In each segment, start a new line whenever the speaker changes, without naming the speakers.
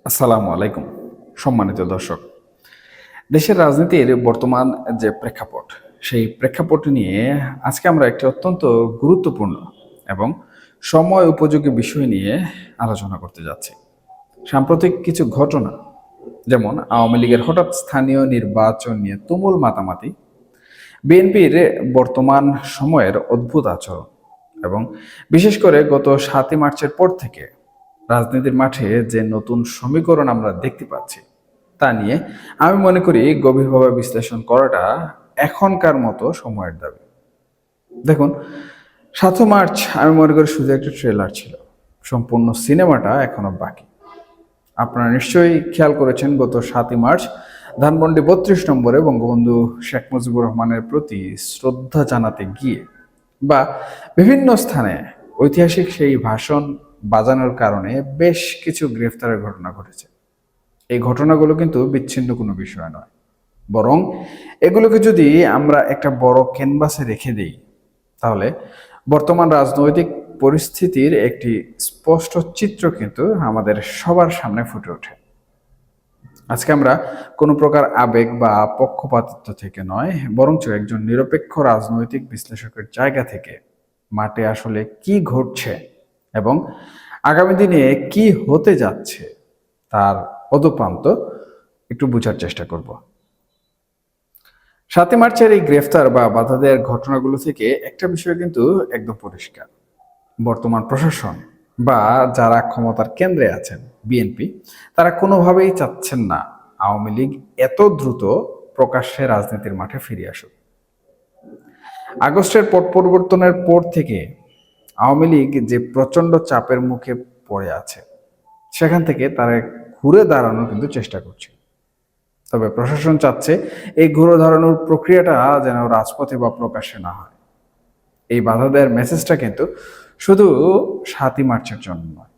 আসসালামু আলাইকুম সম্মানিত দর্শক। দেশের রাজনীতির বর্তমান যে প্রেক্ষাপট, সেই প্রেক্ষাপট নিয়ে আজকে আমরা একটি অত্যন্ত গুরুত্বপূর্ণ এবং সময় উপযোগী বিষয় নিয়ে আলোচনা করতে যাচ্ছি। সাম্প্রতিক কিছু ঘটনা, যেমন আওয়ামী লীগের হঠাৎ স্থানীয় নির্বাচন নিয়ে তুমুল মাতামাতি, বিএনপির বর্তমান সময়ের অদ্ভুত আচরণ এবং বিশেষ করে গত ৭ই মার্চের পর থেকে রাজনীতির মাঠে যে নতুন সমীকরণ আমরা দেখতে পাচ্ছি, তা নিয়ে আমি মনে করি গভীরভাবে বিশ্লেষণ করাটা এখনকার মতো সময়ের দাবি। দেখুন, ৭ই মার্চ আমি মনে করি শুধু একটা ট্রেলার ছিল, সম্পূর্ণ সিনেমাটা এখনো বাকি। আপনারা নিশ্চয়ই খেয়াল করেছেন, গত ৭ই মার্চ ধানমন্ডি ৩২ নম্বরে বঙ্গবন্ধু শেখ মুজিবুর রহমানের প্রতি শ্রদ্ধা জানাতে গিয়ে বা বিভিন্ন স্থানে ঐতিহাসিক সেই ভাষণ বাজানোর কারণে বেশ কিছু গ্রেফতারের ঘটনা ঘটেছে। এই ঘটনাগুলো কিন্তু বিচ্ছিন্ন কোনো বিষয় নয়, বরং এগুলোকে যদি আমরা একটা বড় ক্যানভাসে রেখে দিই, তাহলে বর্তমান রাজনৈতিক পরিস্থিতির একটি স্পষ্ট চিত্র কিন্তু আমাদের সবার সামনে ফুটে ওঠে। আজকে আমরা কোনো প্রকার আবেগ বা পক্ষপাতিত্ব থেকে নয়, বরঞ্চ একজন নিরপেক্ষ রাজনৈতিক বিশ্লেষকের জায়গা থেকে মাঠে আসলে কি ঘটছে এবং আগামী দিনে কি হতে যাচ্ছে তার অদপান্ত একটু বোঝার চেষ্টা করব। ৭ই মার্চের এই গ্রেফতার বা বাধা দেওয়ার ঘটনাগুলো থেকে একটা বিষয় কিন্তু একদম পরিষ্কার: বর্তমান প্রশাসন বা যারা ক্ষমতার কেন্দ্রে আছেন, বিএনপি, তারা কোনোভাবেই চাচ্ছেন না আওয়ামী লীগ এত দ্রুত প্রকাশ্যে রাজনীতির মাঠে ফিরে আসুক। আগস্টের পট পরিবর্তনের পর থেকে আওয়ামী লীগ যে প্রচন্ড চাপের মুখে পড়ে আছে, সেখান থেকে তারা ঘুরে দাঁড়ানোর কিন্তু চেষ্টা করছে। তবে প্রশাসন চাচ্ছে এই ঘুরে দাঁড়ানোর প্রক্রিয়াটা যেন রাজপথে বা প্রকাশ্যে না হয়। এই বাধা দেওয়ার মেসেজটা কিন্তু শুধু ৭ই মার্চের জন্য নয়,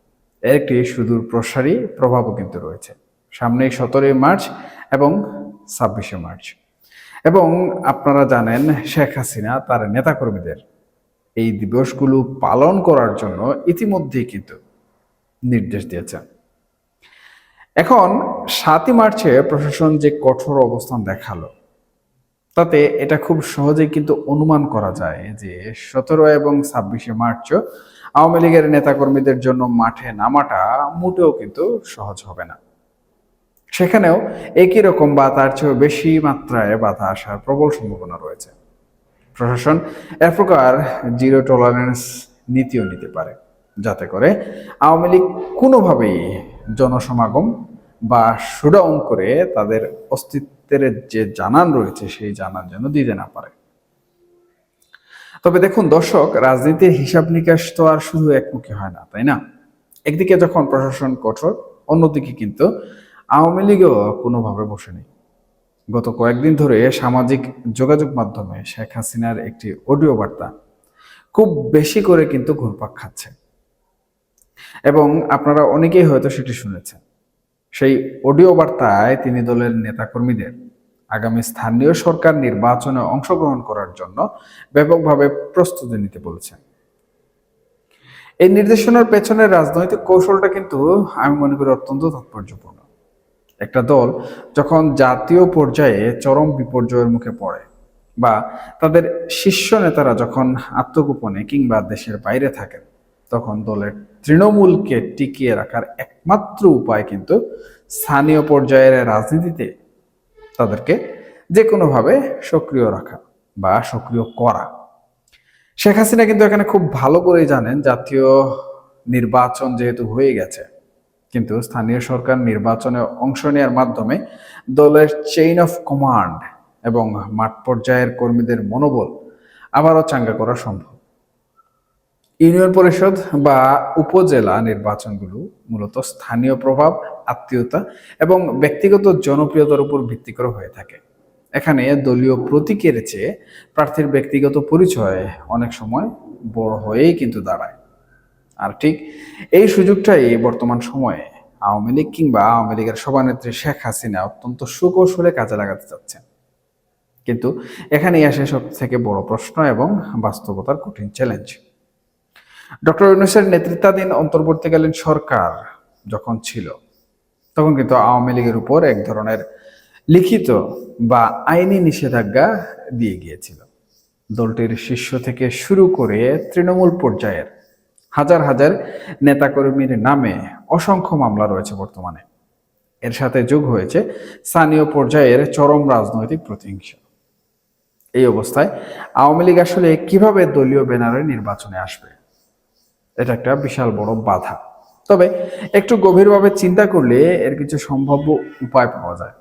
এর একটি সুদূর প্রসারী প্রভাবও কিন্তু রয়েছে। সামনেই ১৭ই মার্চ এবং ২৬শে মার্চ, এবং আপনারা জানেন শেখ হাসিনা তার নেতাকর্মীদের এই দিবসগুলো পালন করার জন্য ইতিমধ্যেই কিন্তু নির্দেশ দিয়েছেন। এখন ৭ই মার্চে প্রশাসন যে কঠোর অবস্থান দেখালো, তাতে এটা খুব সহজেই কিন্তু অনুমান করা যায় যে ১৭ এবং ২৬শে মার্চও আওয়ামী লীগের নেতাকর্মীদের জন্য মাঠে নামাটা মোটেও কিন্তু সহজ হবে না। সেখানেও একই রকম বা তার চেয়েও বেশি মাত্রায় বাধা আসার প্রবল সম্ভাবনা রয়েছে। প্রশাসন এক প্রকার জিরো টলারেন্স নীতিও নিতে পারে, যাতে করে আওয়ামী লীগ কোনোভাবেই জনসমাগম বা শোডাউন করে তাদের অস্তিত্বের যে জানান রয়েছে সেই জানান যেন দিতে না পারে। তবে দেখুন দর্শক, রাজনীতির হিসাব নিকাশ তো আর শুধু একমুখী হয় না, তাই না? একদিকে যখন প্রশাসন কঠোর, অন্যদিকে কিন্তু আওয়ামী লীগও কোনোভাবে বসে নেই। গত কয়েকদিন ধরে সামাজিক যোগাযোগ মাধ্যমে শেখ হাসিনার একটি অডিও বার্তা খুব বেশি করে কিন্তু ঘুরপাক খাচ্ছে, এবং আপনারা অনেকেই হয়তো সেটি শুনেছেন। সেই অডিও বার্তায় তিনি দলের নেতাকর্মীদের আগামী স্থানীয় সরকার নির্বাচনে অংশগ্রহণ করার জন্য ব্যাপকভাবে প্রস্তুতি নিতে বলেছেন। এই নির্দেশনার পেছনের রাজনৈতিক কৌশলটা কিন্তু আমি মনে করি অত্যন্ত তাৎপর্যপূর্ণ। একটা দল যখন জাতীয় পর্যায়ে চরম বিপর্যয়ের মুখে পড়ে, বা তাদের শীর্ষ নেতারা যখন আত্মগোপনে কিংবা দেশের বাইরে থাকেন, তখন দলের তৃণমূলকে টিকিয়ে রাখার একমাত্র উপায় কিন্তু স্থানীয় পর্যায়ের রাজনীতিতে তাদেরকে যে কোনোভাবে সক্রিয় রাখা বা সক্রিয় করা। শেখ হাসিনা কিন্তু এখানে খুব ভালো করেই জানেন, জাতীয় নির্বাচন যেহেতু হয়ে গেছে, কিন্তু স্থানীয় সরকার নির্বাচনে অংশ নেওয়ার মাধ্যমে দলের চেইন অফ কমান্ড এবং মাঠ পর্যায়ের কর্মীদের মনোবল আবারও চাঙ্গা করা সম্ভব। ইউনিয়ন পরিষদ বা উপজেলা নির্বাচনগুলো মূলত স্থানীয় প্রভাব, আত্মীয়তা এবং ব্যক্তিগত জনপ্রিয়তার উপর ভিত্তি করে হয়ে থাকে। এখানে দলীয় প্রতীকের চেয়ে প্রার্থীর ব্যক্তিগত পরিচয় অনেক সময় বড় হয়েই কিন্তু দাঁড়ায়। আর ঠিক এই সুযোগটাই বর্তমান সময়ে আওয়ামী লীগ কিংবা আওয়ামী লীগের সভানেত্রী শেখ হাসিনা অত্যন্ত সুকৌশলে কাজে লাগাতে চাচ্ছেন। কিন্তু এখানেই আসে সব থেকে বড় প্রশ্ন এবং বাস্তবতার কঠিন চ্যালেঞ্জ। ডক্টর ইউনূসের নেতৃত্বাধীন অন্তর্বর্তীকালীন সরকার যখন ছিল, তখন কিন্তু আওয়ামী লীগের উপর এক ধরনের লিখিত বা আইনি নিষেধাজ্ঞা দিয়ে গিয়েছিল। দলটির শীর্ষ থেকে শুরু করে তৃণমূল পর্যায়ের হাজার হাজার নেতাকর্মীর নামে অসংখ্য মামলা রয়েছে বর্তমানে। এর সাথে যোগ হয়েছে স্থানীয় পর্যায়ের চরম রাজনৈতিক প্রতিহিংসা। এই অবস্থায় আওয়ামী লীগ আসলে কিভাবে দলীয় ব্যানারে নির্বাচনে আসবে, এটা একটা বিশাল বড় বাধা। তবে একটু গভীরভাবে চিন্তা করলে এর কিছু সম্ভাব্য উপায় পাওয়া যায়।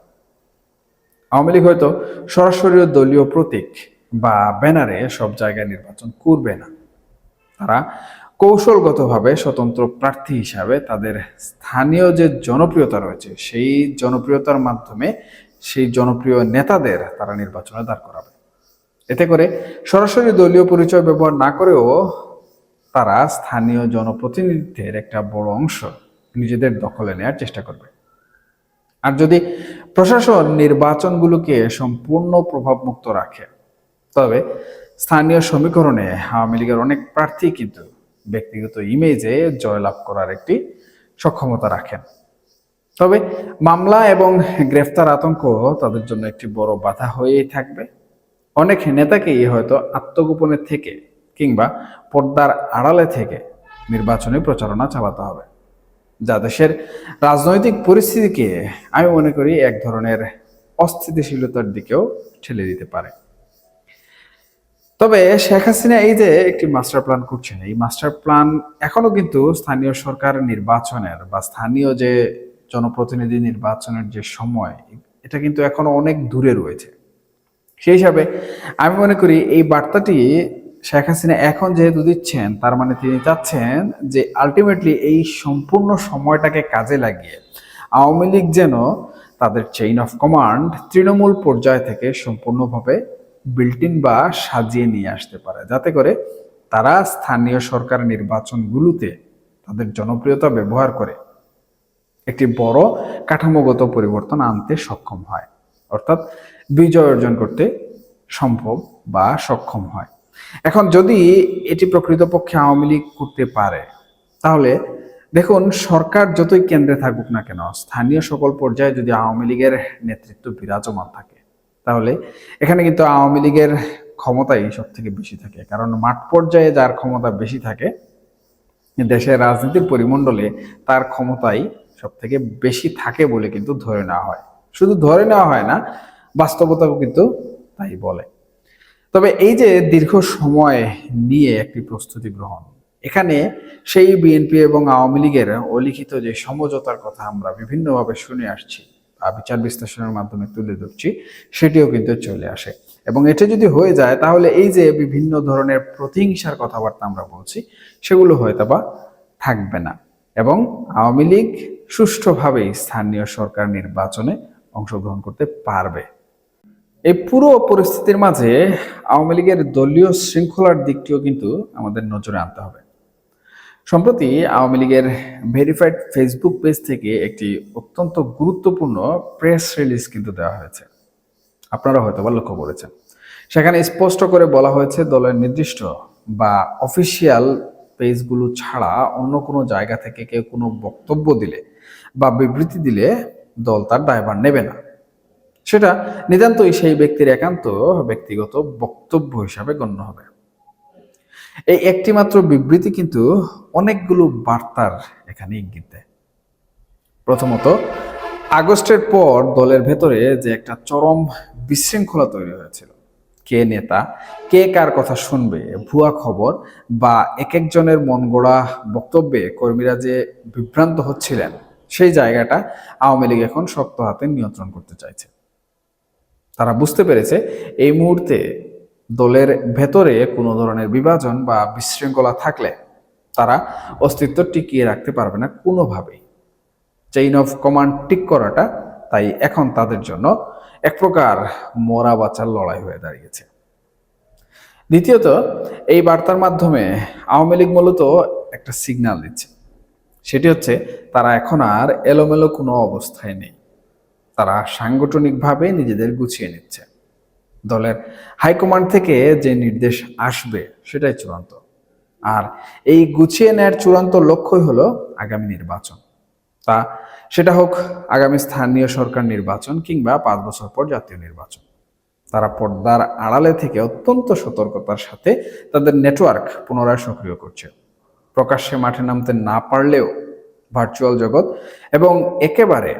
আওয়ামী লীগ হয়তো সরাসরি দলীয় প্রতীক বা ব্যানারে সব জায়গায় নির্বাচন করবে না। তারা কৌশলগতভাবে স্বতন্ত্র প্রার্থী হিসাবে তাদের স্থানীয় যে জনপ্রিয়তা রয়েছে সেই জনপ্রিয়তার মাধ্যমে সেই জনপ্রিয় নেতাদের তারা নির্বাচনে দাঁড় করাবে। এতে করে সরাসরি দলীয় পরিচয় ব্যবহার না করেও তারা স্থানীয় জনপ্রতিনিধিদের একটা বড় অংশ নিজেদের দখলে নেওয়ার চেষ্টা করবে। আর যদি প্রশাসন নির্বাচনগুলোকে সম্পূর্ণ প্রভাবমুক্ত রাখে, তবে স্থানীয় সমীকরণে আওয়ামী লীগের অনেক প্রার্থী কিন্তু ব্যক্তিগত ইমেজে জয়লাভ করার একটি সক্ষমতা রাখেন। তবে মামলা এবং গ্রেফতার আতঙ্ক তাদের জন্য একটি বড় বাধা হয়েই থাকবে। অনেক নেতাকেই হয়তো আত্মগোপনে থেকে কিংবা পর্দার আড়ালে থেকে নির্বাচনী প্রচারণা চালাতে হবে, যা দেশের রাজনৈতিক পরিস্থিতিকে আমি মনে করি এক ধরনের অস্থিতিশীলতার দিকেও ঠেলে দিতে পারে। তবে শেখ হাসিনা এই যে একটি মাস্টার প্ল্যান করছেন, এই মাস্টার প্ল্যান এখনো কিন্তু স্থানীয় সরকার নির্বাচনের বা স্থানীয় যে জনপ্রতিনিধি নির্বাচনের যে সময়, এটা কিন্তু এখনো অনেক দূরে রয়েছে। সেই হিসাবে আমি মনে করি এই বার্তাটি শেখ হাসিনা এখন যেহেতু দিচ্ছেন, তার মানে তিনি চাচ্ছেন যে আলটিমেটলি এই সম্পূর্ণ সময়টাকে কাজে লাগিয়ে আওয়ামী লীগ যেন তাদের চেইন অফ কমান্ড তৃণমূল পর্যায় থেকে সম্পূর্ণভাবে বিল্টিন বা সাজিয়ে নিয়ে আসতে পারে, যাতে করে তারা স্থানীয় সরকার নির্বাচনগুলোতে তাদের জনপ্রিয়তা ব্যবহার করে একটি বড় কাঠামোগত পরিবর্তন আনতে সক্ষম হয়, অর্থাৎ বিজয় অর্জন করতে সম্ভব বা সক্ষম হয়। এখন যদি এটি প্রকৃতপক্ষে আওয়ামী লীগ করতে পারে, তাহলে দেখুন সরকার যতই কেন্দ্রে থাকুক না কেন, স্থানীয় সকল পর্যায়ে যদি আওয়ামী লীগের নেতৃত্ব বিরাজমান থাকে, তাহলে এখানে কিন্তু আওয়ামী লীগের ক্ষমতাই সব থেকে বেশি থাকে। কারণ মাঠ পর্যায়ে যার ক্ষমতা বেশি থাকে, দেশের রাজনীতির পরিমণ্ডলে তার ক্ষমতাই সব থেকে বেশি থাকে বলে কিন্তু ধরে নেওয়া হয়। শুধু ধরে নেওয়া হয় না, বাস্তবতাও কিন্তু তাই বলে। তবে এই যে দীর্ঘ সময় নিয়ে একটি প্রস্তুতি গ্রহণ, এখানে সেই বিএনপি এবং আওয়ামী লীগের অলিখিত যে সমঝোতার কথা আমরা বিভিন্নভাবে শুনে আসছি, বিচার বিশ্লেষণের মাধ্যমে তুলে ধরছি, সেটিও কিন্তু চলে আসে। এবং এটা যদি হয়ে যায়, তাহলে এই যে বিভিন্ন ধরনের প্রতিহিংসার কথাবার্তা আমরা বলছি, সেগুলো হয়তো বা থাকবে না এবং আওয়ামী লীগ সুষ্ঠুভাবেই স্থানীয় সরকার নির্বাচনে অংশগ্রহণ করতে পারবে। এই পুরো পরিস্থিতির মাঝে আওয়ামী লীগের দলীয় শৃঙ্খলার দিকটিও কিন্তু আমাদের নজরে আনতে হবে। সম্প্রতি আওয়ামী লীগের ভেরিফাইড ফেসবুক পেজ থেকে একটি অত্যন্ত গুরুত্বপূর্ণ প্রেস রিলিজ কিন্তু দেওয়া হয়েছে, আপনারা হয়তো বা লক্ষ্য করেছেন। সেখানে স্পষ্ট করে বলা হয়েছে, দলের নির্দিষ্ট বা অফিসিয়াল পেজগুলো ছাড়া অন্য কোনো জায়গা থেকে কেউ কোনো বক্তব্য দিলে বা বিবৃতি দিলে দল তার দায়ভার নেবে না। সেটা নিতান্তই সেই ব্যক্তির একান্ত ব্যক্তিগত বক্তব্য হিসাবে গণ্য হবে। এই একটি মাত্র বিবৃতি কিন্তু অনেকগুলো বার্তার এখানে ইঙ্গিত দেয়। প্রথমত, আগস্টের পর দলের ভেতরে যে একটা চরম বিশৃঙ্খলা তৈরি হয়েছিল, কে নেতা, কে কার কথা শুনবে, ভুয়া খবর বা এক একজনের মন গড়া বক্তব্যে কর্মীরা যে বিভ্রান্ত হচ্ছিলেন, সেই জায়গাটা আওয়ামী লীগ এখন শক্ত হাতে নিয়ন্ত্রণ করতে চাইছে। তারা বুঝতে পেরেছে এই মুহূর্তে দলের ভেতরে কোনো ধরনের বিভাজন বা বিশৃঙ্খলা থাকলে তারা অস্তিত্ব টিকিয়ে রাখতে পারবে না কোনোভাবেই। চেইন অফ কমান্ড ঠিক করাটা তাই এখন তাদের জন্য এক প্রকার মরা বাঁচার লড়াই হয়ে দাঁড়িয়েছে। দ্বিতীয়ত, এই বার্তার মাধ্যমে আওয়ামী লীগ মূলত একটা সিগন্যাল দিচ্ছে, সেটি হচ্ছে তারা এখন আর এলোমেলো কোনো অবস্থায় নেই। তারা সাংগঠনিকভাবে নিজেদের গুছিয়ে নিচ্ছে। দলের হাইকমান্ড থেকে যে নির্দেশ আসবে সেটাই চূড়ান্ত, আর এই গুছিয়ে নেওয়ার চূড়ান্ত লক্ষ্যই হলো আগামী নির্বাচন। তা সেটা হোক আগামী স্থানীয় সরকার নির্বাচন কিংবা 5 বছর পর জাতীয় নির্বাচন। তারা পর্দার আড়ালে থেকে অত্যন্ত সতর্কতার সাথে তাদের নেটওয়ার্ক পুনরায় সক্রিয় করছে। প্রকাশ্যে মাঠে নামতে না পারলেও ভার্চুয়াল জগৎ এবং একেবারে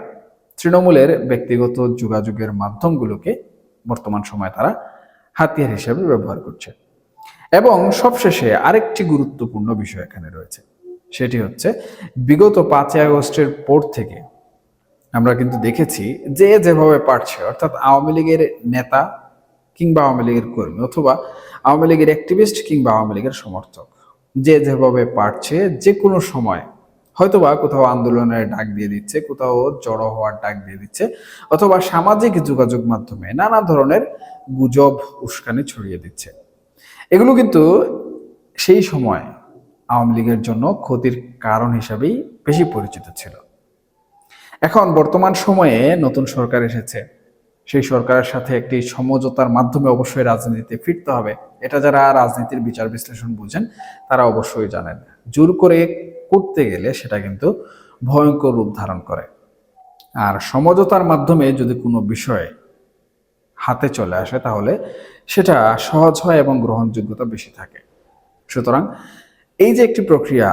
তৃণমূলের ব্যক্তিগত যোগাযোগের মাধ্যমগুলোকে বর্তমান সময়ে তারা হাতিয়ার হিসেবে ব্যবহার করছে। এবং সবশেষে আরেকটি গুরুত্বপূর্ণ বিষয় এখানে রয়েছে, সেটি হচ্ছে বিগত 5ই আগস্টের পর থেকে আমরা কিন্তু দেখেছি যে যেভাবে পারছে, অর্থাৎ আওয়ামী লীগের নেতা কিংবা আওয়ামী লীগের কর্মী অথবা আওয়ামী লীগের অ্যাক্টিভিস্ট কিংবা আওয়ামী লীগের সমর্থক যে যেভাবে পারছে যে কোনো সময় হয়তোবা কোথাও আন্দোলনের ডাক দিয়ে দিচ্ছে, কোথাও জড়ো হওয়ার ডাক দিয়ে দিচ্ছে, অথবা সামাজিক যোগাযোগ মাধ্যমে নানা ধরনের গুজব উস্কানি ছড়িয়ে দিচ্ছে। এগুলো কিন্তু সেই সময় আওয়ামী লীগের জন্য ক্ষতির কারণ হিসাবেই বেশি পরিচিত ছিল। এখন বর্তমান সময়ে নতুন সরকার এসেছে, সেই সরকারের সাথে একটি সমঝোতার মাধ্যমে অবশ্যই রাজনীতিতে ফিরতে হবে। এটা যারা রাজনীতির বিচার বিশ্লেষণ বুঝেন তারা অবশ্যই জানেন। জোর করে করতে গেলে সেটা কিন্তু ভয়ঙ্কর রূপ ধারণ করে। আর সমঝোতার মাধ্যমে যদি কোনো বিষয় হাতে চলে আসে তাহলে সেটা সহজ হয় এবং গ্রহণযোগ্যতা বেশি থাকে। সুতরাং এই যে একটি প্রক্রিয়া,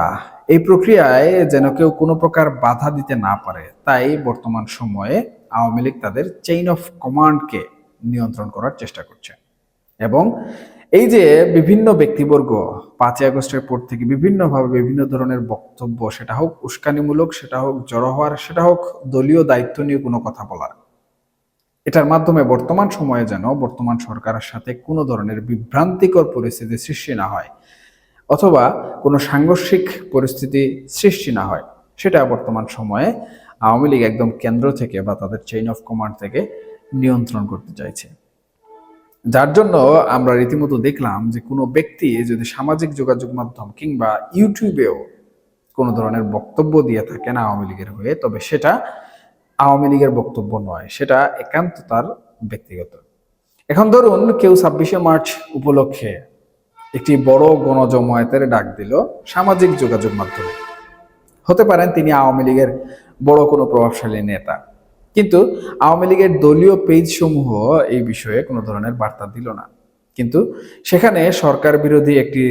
এই প্রক্রিয়ায় যেন কেউ কোনো প্রকার বাধা দিতে না পারে, তাই বর্তমান সময়ে আওয়ামী লীগ তাদের চেইন অফ কমান্ডকে নিয়ন্ত্রণ করার চেষ্টা করছে। এবং এই যে বিভিন্ন ব্যক্তিবর্গ 5ই আগস্টের পর থেকে বিভিন্নভাবে বিভিন্ন ধরনের বক্তব্য, সেটা হোক উস্কানিমূলক, সেটা হোক জড়ো হওয়ার, সেটা হোক দলীয় দায়িত্ব নিয়ে কোনো কথা বলার, এটার মাধ্যমে বর্তমান সময়ে যেন বর্তমান সরকারের সাথে কোনো ধরনের বিভ্রান্তিকর পরিস্থিতি সৃষ্টি না হয় অথবা কোনো সাংঘর্ষিক পরিস্থিতি সৃষ্টি না হয়, সেটা বর্তমান সময়ে আওয়ামী লীগ একদম কেন্দ্র থেকে বা তাদের চেইন অফ কমান্ড থেকে নিয়ন্ত্রণ করতে চাইছে। যার জন্য আমরা রীতিমতো দেখলাম যে কোনো ব্যক্তি যদি সামাজিক যোগাযোগ মাধ্যম কিংবা ইউটিউবেও কোনো ধরনের বক্তব্য দিয়ে থাকেন আওয়ামী লীগের হয়ে, তবে সেটা আওয়ামী লীগের বক্তব্য নয়, সেটা একান্ত তার ব্যক্তিগত। এখন ধরুন কেউ 26শে মার্চ উপলক্ষে একটি বড় গণজমায়েতের ডাক দিল সামাজিক যোগাযোগ মাধ্যমে। হতে পারেন তিনি আওয়ামী লীগের বড় কোনো প্রভাবশালী নেতা, কিন্তু আওয়ামী লীগের দলীয় পেজ সমূহ এই বিষয়ে কোনো ধরনের বার্তা দিল না, কিন্তু সেখানে সরকার বিরোধী একটি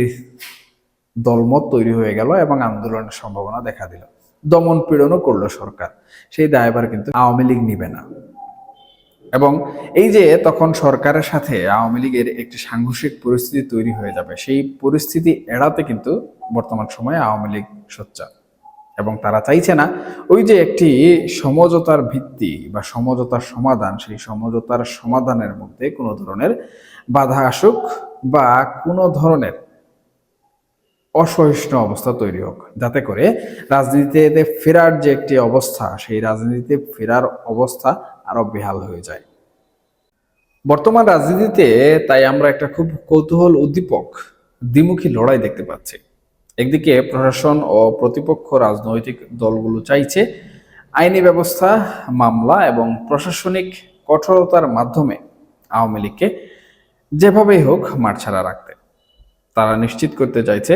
দলমত তৈরি হয়ে গেল এবং আন্দোলনের সম্ভাবনা দেখা দিল, দমন পীড়নও করলো সরকার। সেই দায়ভার কিন্তু আওয়ামী লীগ নিবে না। এবং এই যে তখন সরকারের সাথে আওয়ামী লীগের একটি সাংঘর্ষিক পরিস্থিতি তৈরি হয়ে যাবে, সেই পরিস্থিতি এড়াতে কিন্তু বর্তমান সময়ে আওয়ামী লীগ সোচ্চার এবং তারা চাইছে না ওই যে একটি সমঝোতার ভিত্তি বা সমঝোতার সমাধান, সেই সমঝোতার সমাধানের মধ্যে কোনো ধরনের বাধা আসুক বা কোনো ধরনের অসহিষ্ণু অবস্থা তৈরি হোক, যাতে করে রাজনীতিতে ফেরার যে একটি অবস্থা, সেই রাজনীতিতে ফেরার অবস্থা আরো বেহাল হয়ে যায়। বর্তমান রাজনীতিতে তাই আমরা একটা খুব কৌতূহল উদ্দীপক দ্বিমুখী লড়াই দেখতে পাচ্ছি। একদিকে প্রশাসন ও প্রতিপক্ষ রাজনৈতিক দলগুলো চাইছে আইনি ব্যবস্থা, মামলা এবং প্রশাসনিক কঠোরতার মাধ্যমে আওয়ামী লীগকে যেভাবেই হোক মাঠছাড়া রাখতে। তারা নিশ্চিত করতে চাইছে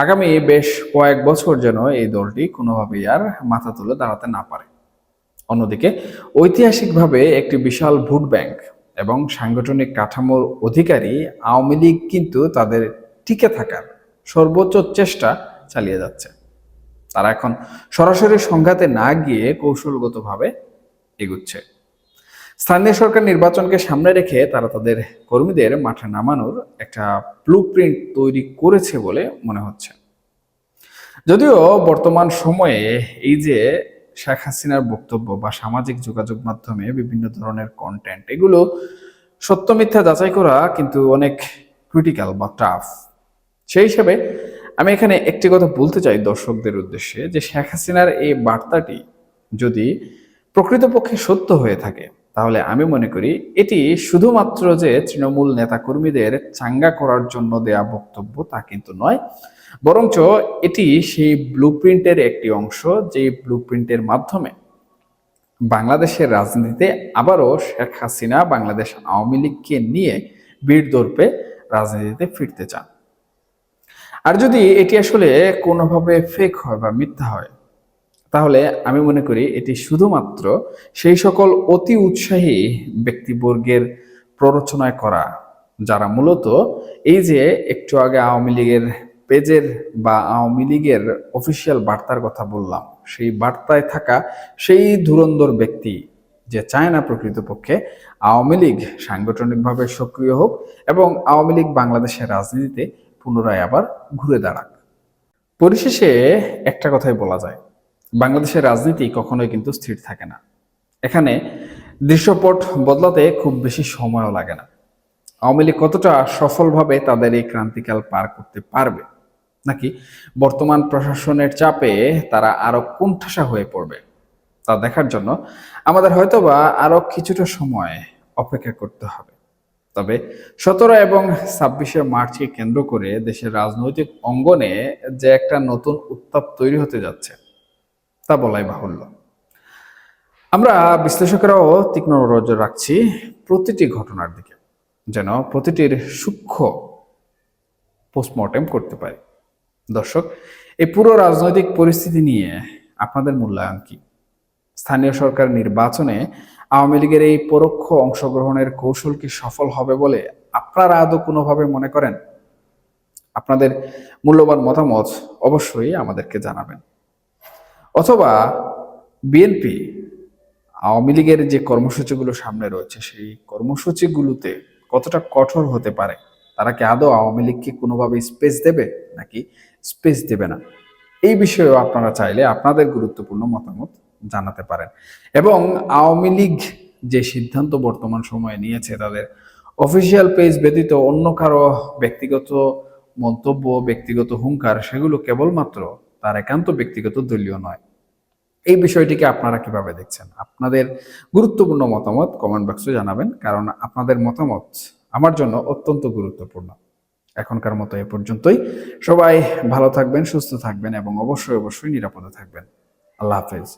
আগামী বেশ কয়েক বছর যেন এই দলটি কোনোভাবেই আর মাথা তুলে দাঁড়াতে না পারে। অন্যদিকে ঐতিহাসিকভাবে একটি বিশাল ভোট ব্যাংক এবং সাংগঠনিক কাঠামোর অধিকারী আওয়ামী লীগ কিন্তু তাদের টিকে থাকার সর্বোচ্চ চেষ্টা চালিয়ে যাচ্ছে। তারা এখন সরাসরি সংঘাতে না গিয়ে কৌশলগতভাবে এগুচ্ছে। স্থানীয় সরকার নির্বাচনকে সামনে রেখে তারা তাদের কর্মীদের মাঠে নামানোর একটা ব্লুপ্রিন্ট তৈরি করেছে বলে মনে হচ্ছে। যদিও বর্তমান সময়ে এই যে শেখ হাসিনার বক্তব্য বা সামাজিক যোগাযোগ মাধ্যমে বিভিন্ন ধরনের কন্টেন্ট, এগুলো সত্য মিথ্যা যাচাই করা কিন্তু অনেক ক্রিটিক্যাল বা টাফ। সেই হিসেবে আমি এখানে একটি কথা বলতে চাই দর্শকদের উদ্দেশ্যে, যে শেখ হাসিনার এই বার্তাটি যদি প্রকৃতপক্ষে সত্য হয়ে থাকে তাহলে আমি মনে করি এটি শুধুমাত্র যে তৃণমূল নেতাকর্মীদের চাঙ্গা করার জন্য দেয়া বক্তব্য তা কিন্তু নয়, বরঞ্চ এটি সেই ব্লুপ্রিন্টের একটি অংশ, যে ব্লুপ্রিন্টের মাধ্যমে বাংলাদেশের রাজনীতিতে আবারও শেখ হাসিনা বাংলাদেশ আওয়ামী লীগকে নিয়ে বীর দর্পে রাজনীতিতে ফিরতে চান। আর যদি এটি আসলে কোনোভাবে ফেক হয় বা মিথ্যা হয় তাহলে আমি মনে করি এটি শুধুমাত্র সেই সকল অতি উৎসাহী ব্যক্তিবর্গের প্ররোচনায় করা, যারা মূলত এই যে একটু আগে আওয়ামী লীগের পেজের বা আওয়ামী লীগের অফিসিয়াল বার্তার কথা বললাম, সেই বার্তায় থাকা সেই ধুরন্ধর ব্যক্তি যে চায় না প্রকৃতপক্ষে আওয়ামী লীগ সাংগঠনিকভাবে সক্রিয় হোক এবং আওয়ামী লীগ বাংলাদেশের রাজনীতিতে পুনরায় আবার ঘুরে দাঁড়াক। পরিশেষে একটা কথাই বলা যায়, বাংলাদেশের রাজনীতি কখনোই কিন্তু স্থির থাকে না। এখানে দৃশ্যপট বদলাতে খুব বেশি সময়ও লাগে না। আওয়ামী লীগ কতটা সফলভাবে তাদের এই ক্রান্তিকাল পার করতে পারবে, নাকি বর্তমান প্রশাসনের চাপে তারা আরো কোণঠাসা হয়ে পড়বে, তা দেখার জন্য আমাদের হয়তোবা আরো কিছুটা সময় অপেক্ষা করতে হবে। তবে 17 এবং 26শে মার্চকে কেন্দ্র করে দেশের রাজনৈতিক অঙ্গনে যে একটা নতুন উত্তাপ তৈরি হতে যাচ্ছে তা বলাই বাহুল্য। আমরা বিশ্লেষকেরাও তীক্ষ্ণ নজর রাখছি প্রতিটি ঘটনার দিকে, যেন প্রতিটির সূক্ষ্ম পোস্টমর্টেম করতে পারি। দর্শক, এই পুরো রাজনৈতিক পরিস্থিতি নিয়ে আপনাদের মূল্যায়ন কি? স্থানীয় সরকার নির্বাচনে আওয়ামী লীগের এই পরোক্ষ অংশগ্রহণের কৌশল কি সফল হবে বলে আপনারা আদৌ কোনোভাবে মনে করেন? আপনাদের মূল্যবান মতামত অবশ্যই আমাদেরকে জানাবেন। অথবা বিএনপি আওয়ামী লীগের যে কর্মসূচিগুলো সামনে রয়েছে সেই কর্মসূচিগুলোতে কতটা কঠোর হতে পারে, তারা কি আদৌ আওয়ামী লীগকে কোনোভাবে স্পেস দেবে নাকি স্পেস দেবে না, এই বিষয়েও আপনারা চাইলে আপনাদের গুরুত্বপূর্ণ মতামত জানাতে পারেন। এবং আওয়ামী লীগ যে সিদ্ধান্ত বর্তমান সময়ে নিয়েছে, তাদের অফিসিয়াল পেজ ব্যতীত অন্য কারো ব্যক্তিগত মন্তব্য, ব্যক্তিগত হুঙ্কার, সেগুলো কেবলমাত্র তার একান্ত ব্যক্তিগত দলীয় নয়। এই বিষয়টিকে আপনারা কিভাবে দেখছেন? আপনাদের গুরুত্বপূর্ণ মতামত কমেন্ট বক্সে জানাবেন, কারণ আপনাদের মতামত আমার জন্য অত্যন্ত গুরুত্বপূর্ণ। এখনকার মতো এ পর্যন্তই। সবাই ভালো থাকবেন, সুস্থ থাকবেন এবং অবশ্যই নিরাপদে থাকবেন। আল্লাহ হাফেজ।